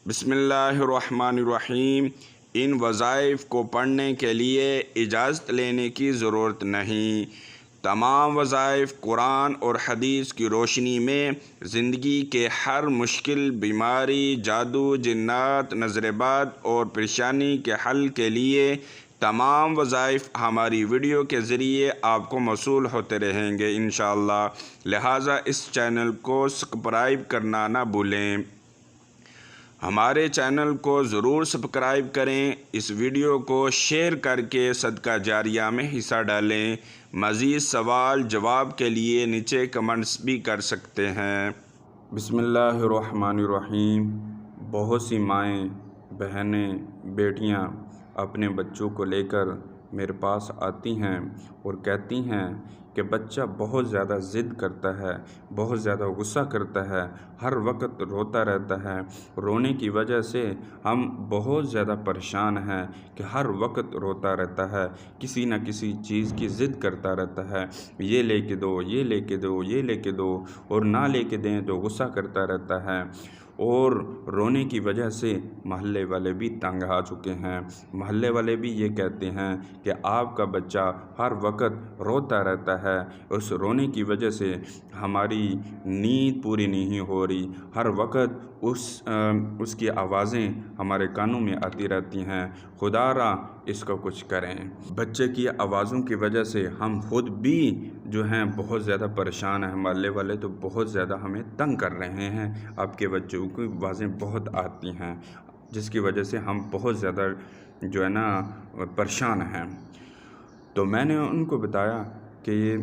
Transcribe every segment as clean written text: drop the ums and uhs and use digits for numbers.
بسم اللہ الرحمن الرحیم۔ ان وظائف کو پڑھنے کے لیے اجازت لینے کی ضرورت نہیں۔ تمام وظائف قرآن اور حدیث کی روشنی میں زندگی کے ہر مشکل، بیماری، جادو، جنات، نظر بد اور پریشانی کے حل کے لیے تمام وظائف ہماری ویڈیو کے ذریعے آپ کو موصول ہوتے رہیں گے انشاءاللہ۔ لہٰذا اس چینل کو سبسکرائب کرنا نہ بھولیں۔ ہمارے چینل کو ضرور سبسکرائب کریں، اس ویڈیو کو شیئر کر کے صدقہ جاریہ میں حصہ ڈالیں۔ مزید سوال جواب کے لیے نیچے کمنٹس بھی کر سکتے ہیں۔ بسم اللہ الرحمن الرحیم۔ بہت سی مائیں، بہنیں، بیٹیاں اپنے بچوں کو لے کر میرے پاس آتی ہیں اور کہتی ہیں کہ بچہ بہت زیادہ ضد کرتا ہے، بہت زیادہ غصہ کرتا ہے، ہر وقت روتا رہتا ہے۔ رونے کی وجہ سے ہم بہت زیادہ پریشان ہیں کہ ہر وقت روتا رہتا ہے، کسی نہ کسی چیز کی ضد کرتا رہتا ہے، یہ لے کے دو، یہ لے کے دو، یہ لے کے دو، اور نہ لے کے دیں تو غصہ کرتا رہتا ہے۔ اور رونے کی وجہ سے محلے والے بھی تنگ آ چکے ہیں۔ محلے والے بھی یہ کہتے ہیں کہ آپ کا بچہ ہر وقت روتا رہتا ہے، اس رونے کی وجہ سے ہماری نیند پوری نہیں ہو رہی، ہر وقت اس کی آوازیں ہمارے کانوں میں آتی رہتی ہیں، خدا را اس کا کچھ کریں۔ بچے کی آوازوں کی وجہ سے ہم خود بھی جو ہیں بہت زیادہ پریشان ہیں، محلے والے تو بہت زیادہ ہمیں تنگ کر رہے ہیں، آپ کے بچوں کی آوازیں بہت آتی ہیں، جس کی وجہ سے ہم بہت زیادہ جو ہے نا پریشان ہیں۔ تو میں نے ان کو بتایا کہ یہ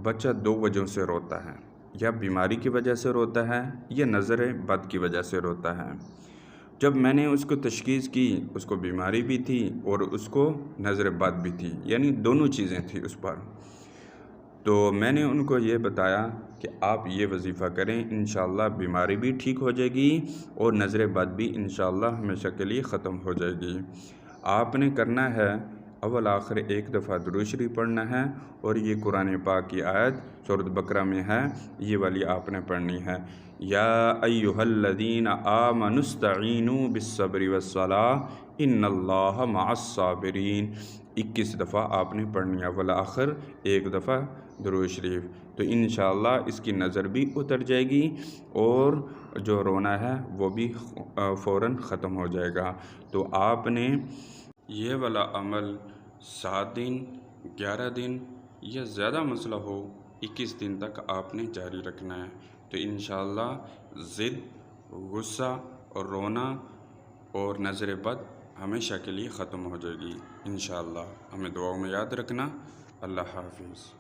بچہ دو وجہوں سے روتا ہے، یا بیماری کی وجہ سے روتا ہے یا نظر بد کی وجہ سے روتا ہے۔ جب میں نے اس کو تشخیص کی، اس کو بیماری بھی تھی اور اس کو نظر بد بھی تھی، یعنی دونوں چیزیں تھیں اس پر۔ تو میں نے ان کو یہ بتایا کہ آپ یہ وظیفہ کریں، انشاءاللہ بیماری بھی ٹھیک ہو جائے گی اور نظر بد بھی انشاءاللہ ہمیشہ کے لیے ختم ہو جائے گی۔ آپ نے کرنا ہے اول آخر ایک دفعہ درود شریف پڑھنا ہے، اور یہ قرآن پاک کی آیت سورۃ بقرہ میں ہے، یہ والی آپ نے پڑھنی ہے۔ یا ایھا الذین آمنوا استعینوا بالصبر والصلاۃ ان اللہ مع الصابرین۔ 21 دفعہ آپ نے پڑھنی ہے، اول آخر ایک دفعہ درود شریف، تو انشاءاللہ اس کی نظر بھی اتر جائے گی اور جو رونا ہے وہ بھی فوراً ختم ہو جائے گا۔ تو آپ نے یہ والا عمل 7 دن، 11 دن یا زیادہ مسئلہ ہو 21 دن تک آپ نے جاری رکھنا ہے، تو انشاءاللہ ضد، غصہ اور رونا اور نظر بد ہمیشہ کے لیے ختم ہو جائے گی انشاءاللہ۔ ہمیں دعاؤں میں یاد رکھنا۔ اللہ حافظ۔